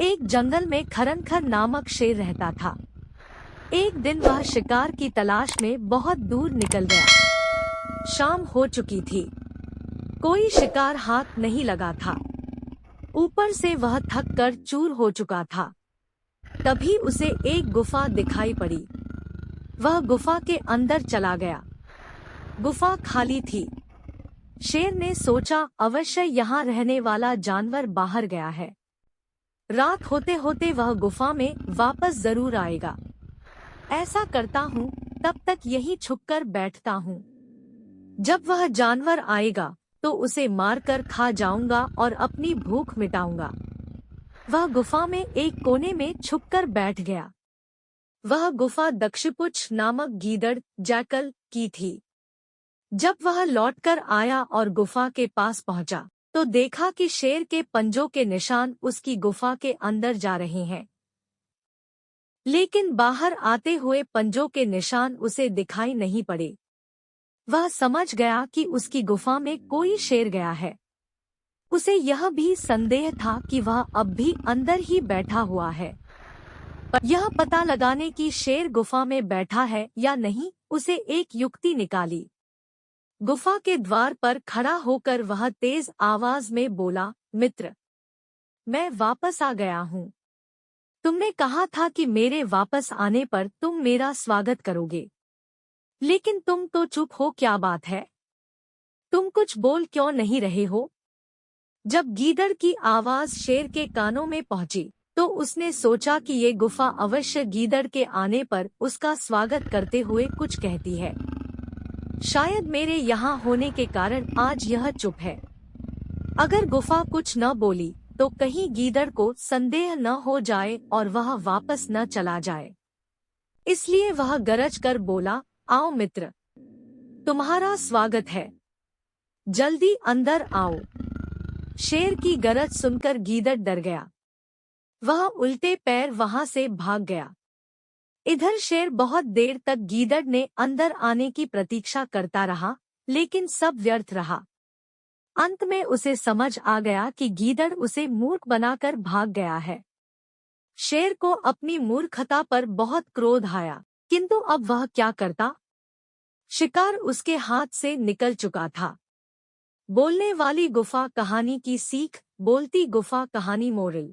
एक जंगल में खरनखर नामक शेर रहता था। एक दिन वह शिकार की तलाश में बहुत दूर निकल गया। शाम हो चुकी थी। कोई शिकार हाथ नहीं लगा था। ऊपर से वह थक कर चूर हो चुका था। तभी उसे एक गुफा दिखाई पड़ी। वह गुफा के अंदर चला गया। गुफा खाली थी। शेर ने सोचा, अवश्य यहाँ रहने वाला जानवर बाहर गया है। रात होते होते वह गुफा में वापस जरूर आएगा। ऐसा करता हूँ, तब तक यहीं छुपकर बैठता हूँ। जब वह जानवर आएगा तो उसे मारकर खा जाऊंगा और अपनी भूख मिटाऊंगा। वह गुफा में एक कोने में छुपकर बैठ गया। वह गुफा दक्षपुच्छ नामक गीदड़ जैकल की थी। जब वह लौटकर आया और गुफा के पास पहुंचा, तो देखा कि शेर के पंजों के निशान उसकी गुफा के अंदर जा रहे हैं। लेकिन बाहर आते हुए पंजों के निशान उसे दिखाई नहीं पड़े। वह समझ गया कि उसकी गुफा में कोई शेर गया है। उसे यह भी संदेह था कि वह अब भी अंदर ही बैठा हुआ है। पर यह पता लगाने की शेर गुफा में बैठा है या नहीं, उसे एक युक्ति निकाली। गुफा के द्वार पर खड़ा होकर वह तेज आवाज में बोला, मित्र, मैं वापस आ गया हूँ। तुमने कहा था कि मेरे वापस आने पर तुम मेरा स्वागत करोगे, लेकिन तुम तो चुप हो, क्या बात है? तुम कुछ बोल क्यों नहीं रहे हो? जब गीदड़ की आवाज शेर के कानों में पहुंची, तो उसने सोचा कि ये गुफा अवश्य गीदड़ के आने पर उसका स्वागत करते हुए कुछ कहती है। शायद मेरे यहाँ होने के कारण आज यह चुप है। अगर गुफा कुछ न बोली तो कहीं गीदड़ को संदेह न हो जाए और वह वापस न चला जाए। इसलिए वह गरज कर बोला, आओ मित्र, तुम्हारा स्वागत है। जल्दी अंदर आओ। शेर की गरज सुनकर गीदड़ डर गया। वह उल्टे पैर वहां से भाग गया। इधर शेर बहुत देर तक गीदड़ ने अंदर आने की प्रतीक्षा करता रहा, लेकिन सब व्यर्थ रहा। अंत में उसे समझ आ गया कि गीदड़ उसे मूर्ख बनाकर भाग गया है। शेर को अपनी मूर्खता पर बहुत क्रोध आया, किंतु अब वह क्या करता? शिकार उसके हाथ से निकल चुका था। बोलने वाली गुफा कहानी की सीख, बोलती गुफा कहानी मोरल।